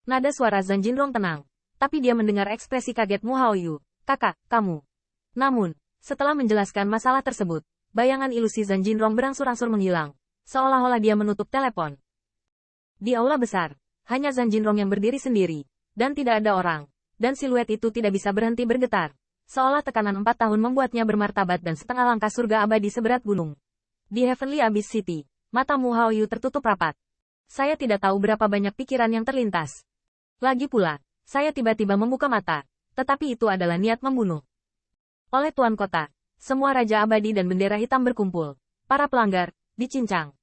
Nada suara Zhang Jinrong tenang. Tapi dia mendengar ekspresi kaget Mu Haoyu. Kakak, kamu. Namun, setelah menjelaskan masalah tersebut, bayangan ilusi Zhang Jinrong berangsur-angsur menghilang. Seolah-olah dia menutup telepon. Di aula besar, hanya Zhang Jinrong yang berdiri sendiri. Dan tidak ada orang. Dan siluet itu tidak bisa berhenti bergetar. Seolah tekanan 4 tahun membuatnya bermartabat dan setengah langkah surga abadi seberat gunung. Di Heavenly Abyss City, mata Mu Haoyu tertutup rapat. Saya tidak tahu berapa banyak pikiran yang terlintas. Lagi pula, saya tiba-tiba membuka mata. Tetapi itu adalah niat membunuh. Oleh Tuan Kota, semua Raja Abadi dan bendera hitam berkumpul. Para pelanggar, dicincang.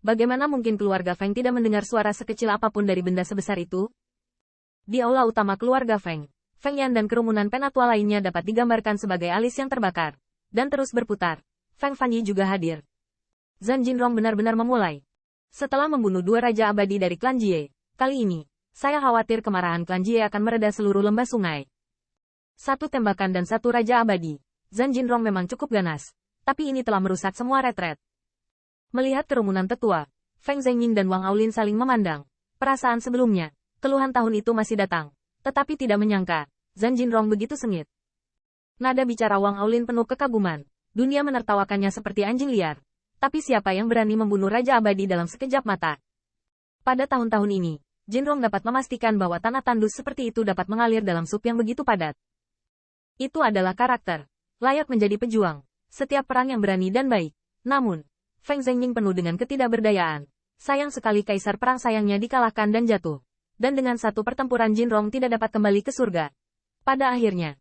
Bagaimana mungkin keluarga Feng tidak mendengar suara sekecil apapun dari benda sebesar itu? Di aula utama keluarga Feng, Feng Yan dan kerumunan penatua lainnya dapat digambarkan sebagai alis yang terbakar. Dan terus berputar. Feng Fanyi juga hadir. Zhang Jinrong benar-benar memulai. Setelah membunuh 2 Raja Abadi dari klan Jie, kali ini, saya khawatir kemarahan klan Jie akan mereda seluruh lembah sungai. 1 tembakan dan 1 Raja Abadi. Zhang Jinrong memang cukup ganas. Tapi ini telah merusak semua retret. Melihat kerumunan tetua, Feng Zhengying dan Wang Aulin saling memandang. Perasaan sebelumnya, keluhan tahun itu masih datang. Tetapi tidak menyangka, Zhang Jinrong begitu sengit. Nada bicara Wang Aulin penuh kekaguman. Dunia menertawakannya seperti anjing liar. Tapi siapa yang berani membunuh Raja Abadi dalam sekejap mata? Pada tahun-tahun ini, Jinrong dapat memastikan bahwa tanah tandus seperti itu dapat mengalir dalam sup yang begitu padat. Itu adalah karakter. Layak menjadi pejuang. Setiap perang yang berani dan baik. Namun, Feng Zhengying penuh dengan ketidakberdayaan. Sayang sekali kaisar perang sayangnya dikalahkan dan jatuh. Dan dengan satu pertempuran Jinrong tidak dapat kembali ke surga. Pada akhirnya,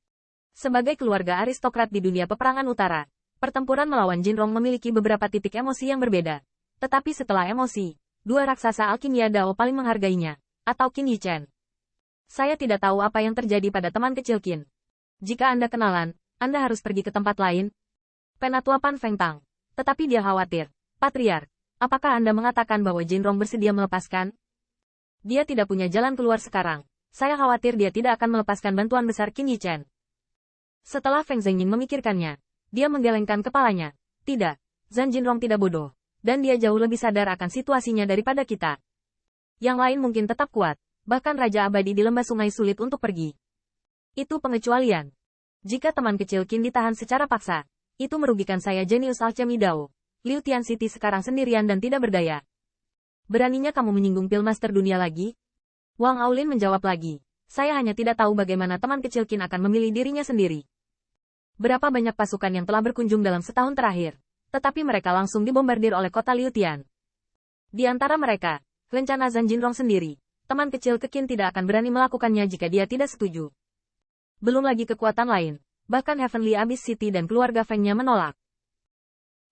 sebagai keluarga aristokrat di dunia peperangan utara, pertempuran melawan Jinrong memiliki beberapa titik emosi yang berbeda. Tetapi setelah emosi, 2 raksasa alkimia Dao paling menghargainya, atau Qin Yichen. Saya tidak tahu apa yang terjadi pada teman kecil Qin. Jika Anda kenalan, Anda harus pergi ke tempat lain. Penatua Pan Feng Tang. Tetapi dia khawatir. Patriark, apakah Anda mengatakan bahwa Jinrong bersedia melepaskan? Dia tidak punya jalan keluar sekarang. Saya khawatir dia tidak akan melepaskan bantuan besar Qin Yichen. Setelah Feng Zhengying memikirkannya, dia menggelengkan kepalanya. Tidak, Zhang Jinrong tidak bodoh. Dan dia jauh lebih sadar akan situasinya daripada kita. Yang lain mungkin tetap kuat. Bahkan Raja Abadi di lembah sungai sulit untuk pergi. Itu pengecualian. Jika teman kecil Qin ditahan secara paksa, itu merugikan saya jenius alchemy Dao. Liu Tian City sekarang sendirian dan tidak berdaya. Beraninya kamu menyinggung Pilmaster dunia lagi? Wang Aulin menjawab lagi. Saya hanya tidak tahu bagaimana teman kecil Qin akan memilih dirinya sendiri. Berapa banyak pasukan yang telah berkunjung dalam setahun terakhir, tetapi mereka langsung dibombardir oleh kota Liu Tian. Di antara mereka, rencana Zhang Jinrong sendiri, teman kecil Qin tidak akan berani melakukannya jika dia tidak setuju. Belum lagi kekuatan lain, bahkan Heavenly Abyss City dan keluarga Feng-nya menolak.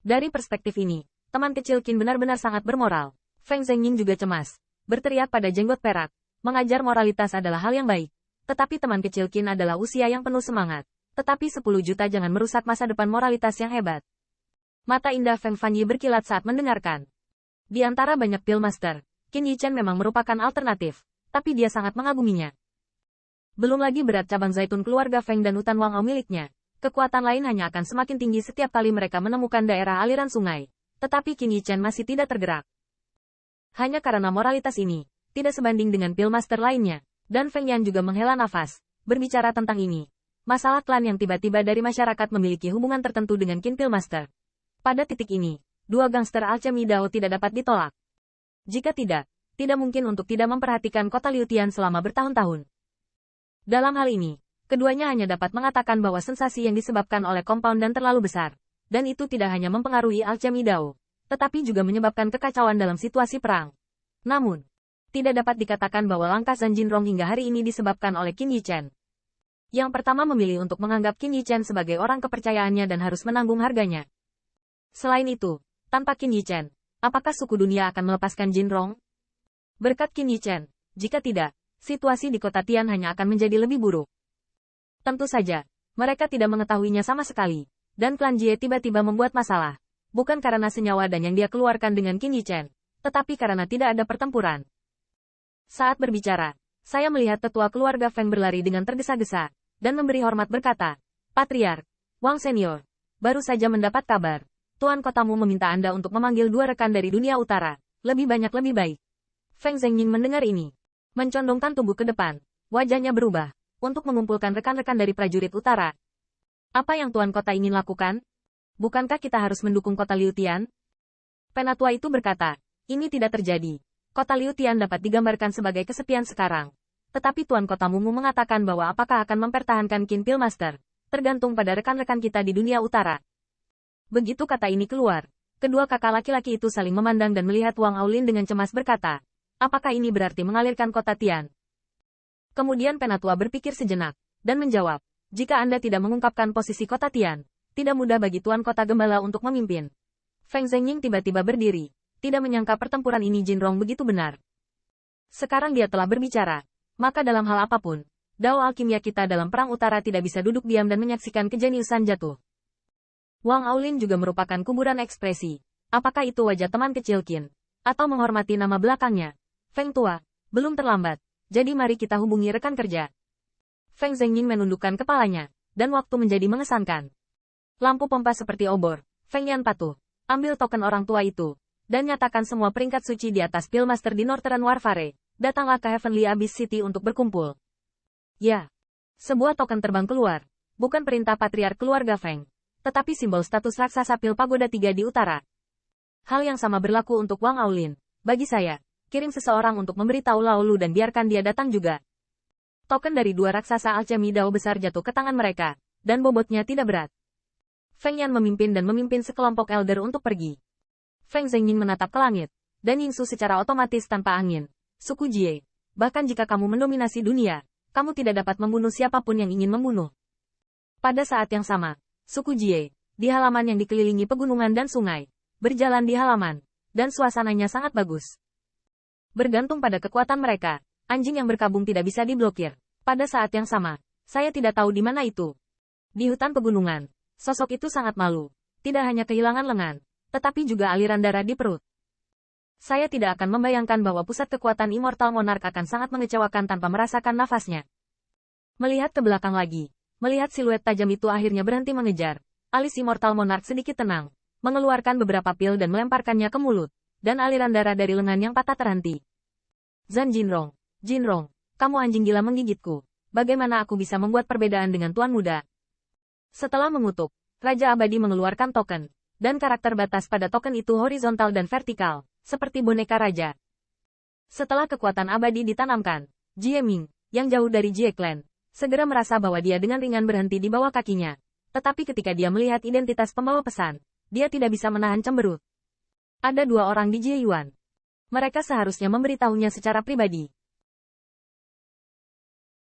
Dari perspektif ini, teman kecil Qin benar-benar sangat bermoral. Feng Zhengying juga cemas. Berteriak pada jenggot perak. Mengajar moralitas adalah hal yang baik. Tetapi teman kecil Qin adalah usia yang penuh semangat. Tetapi 10 juta jangan merusak masa depan moralitas yang hebat. Mata indah Feng Fanyi berkilat saat mendengarkan. Di antara banyak Pilmaster, Qin Yichen memang merupakan alternatif. Tapi dia sangat mengaguminya. Belum lagi berat cabang zaitun keluarga Feng dan hutan Wang Ao miliknya. Kekuatan lain hanya akan semakin tinggi setiap kali mereka menemukan daerah aliran sungai. Tetapi Qin Yichen masih tidak tergerak. Hanya karena moralitas ini, tidak sebanding dengan Pilmaster lainnya. Dan Feng Yan juga menghela nafas. Berbicara tentang ini, masalah klan yang tiba-tiba dari masyarakat memiliki hubungan tertentu dengan Qin Pilmaster. Pada titik ini, 2 gangster alchemy Dao tidak dapat ditolak. Jika tidak mungkin untuk tidak memperhatikan kota Liu Tian selama bertahun-tahun. Dalam hal ini, keduanya hanya dapat mengatakan bahwa sensasi yang disebabkan oleh compound dan terlalu besar. Dan itu tidak hanya mempengaruhi alchemy Dao, tetapi juga menyebabkan kekacauan dalam situasi perang. Namun, tidak dapat dikatakan bahwa langkah Zhang Jinrong hingga hari ini disebabkan oleh Qin Yichen. Yang pertama memilih untuk menganggap Qin Yichen sebagai orang kepercayaannya dan harus menanggung harganya. Selain itu, tanpa Qin Yichen, apakah suku dunia akan melepaskan Jinrong? Berkat Qin Yichen, jika tidak, situasi di kota Tian hanya akan menjadi lebih buruk. Tentu saja, mereka tidak mengetahuinya sama sekali, dan klan Jie tiba-tiba membuat masalah, bukan karena senyawa dan yang dia keluarkan dengan Qin Yichen, tetapi karena tidak ada pertempuran. Saat berbicara, saya melihat tetua keluarga Feng berlari dengan tergesa-gesa, dan memberi hormat berkata, Patriark, Wang Senior, baru saja mendapat kabar, Tuan kotamu meminta Anda untuk memanggil 2 rekan dari dunia utara, lebih banyak lebih baik. Feng Zhengying mendengar ini. Mencondongkan tubuh ke depan, wajahnya berubah, untuk mengumpulkan rekan-rekan dari prajurit utara. Apa yang Tuan Kota ingin lakukan? Bukankah kita harus mendukung Kota Liu Tian? Penatua itu berkata, ini tidak terjadi. Kota Liu Tian dapat digambarkan sebagai kesepian sekarang. Tetapi Tuan Kota Mumu mengatakan bahwa apakah akan mempertahankan Qin Pil Master, tergantung pada rekan-rekan kita di dunia utara. Begitu kata ini keluar, kedua kakak laki-laki itu saling memandang dan melihat Wang Aulin dengan cemas berkata, apakah ini berarti mengalirkan Kota Tian? Kemudian Penatua berpikir sejenak, dan menjawab, jika Anda tidak mengungkapkan posisi Kota Tian, tidak mudah bagi Tuan Kota Gembala untuk memimpin. Feng Zhengying tiba-tiba berdiri, tidak menyangka pertempuran ini Jinrong begitu benar. Sekarang dia telah berbicara. Maka dalam hal apapun, dao alkimia kita dalam perang utara tidak bisa duduk diam dan menyaksikan kejeniusan jatuh. Wang Aulin juga merupakan kuburan ekspresi. Apakah itu wajah teman kecil Qin? Atau menghormati nama belakangnya? Feng Tua, belum terlambat. Jadi mari kita hubungi rekan kerja. Feng Zhengying menundukkan kepalanya, dan waktu menjadi mengesankan. Lampu pompa seperti obor. Feng Yan patuh. Ambil token orang tua itu, dan nyatakan semua peringkat suci di atas Pilmaster di Northern Warfare. Datanglah ke Heavenly Abyss City untuk berkumpul. Ya. Sebuah token terbang keluar. Bukan perintah patriark keluarga Feng. Tetapi simbol status raksasa Pil Pagoda 3 di utara. Hal yang sama berlaku untuk Wang Aulin. Bagi saya, kirim seseorang untuk memberitahu Laolu dan biarkan dia datang juga. Token dari dua raksasa alchemy dao besar jatuh ke tangan mereka. Dan bobotnya tidak berat. Feng Yan memimpin dan memimpin sekelompok elder untuk pergi. Feng Zhengying menatap ke langit. Dan Yingsu secara otomatis tanpa angin. Suku Jie, bahkan jika kamu mendominasi dunia, kamu tidak dapat membunuh siapapun yang ingin membunuh. Pada saat yang sama, suku Jie, di halaman yang dikelilingi pegunungan dan sungai, berjalan di halaman, dan suasananya sangat bagus. Bergantung pada kekuatan mereka, anjing yang berkabung tidak bisa diblokir. Pada saat yang sama, saya tidak tahu di mana itu. Di hutan pegunungan, sosok itu sangat malu, tidak hanya kehilangan lengan, tetapi juga aliran darah di perut. Saya tidak akan membayangkan bahwa pusat kekuatan Immortal Monarch akan sangat mengecewakan tanpa merasakan nafasnya. Melihat ke belakang lagi, melihat siluet tajam itu akhirnya berhenti mengejar, alis Immortal Monarch sedikit tenang, mengeluarkan beberapa pil dan melemparkannya ke mulut, dan aliran darah dari lengan yang patah terhenti. Zhan Jinrong, Jinrong, kamu anjing gila menggigitku. Bagaimana aku bisa membuat perbedaan dengan Tuan Muda? Setelah mengutuk, Raja Abadi mengeluarkan token, dan karakter batas pada token itu horizontal dan vertikal. Seperti boneka raja. Setelah kekuatan abadi ditanamkan, Jie Ming, yang jauh dari Jie Clan, segera merasa bahwa dia dengan ringan berhenti di bawah kakinya. Tetapi ketika dia melihat identitas pembawa pesan, dia tidak bisa menahan cemberut. Ada dua orang di Jie Yuan. Mereka seharusnya memberitahunya secara pribadi.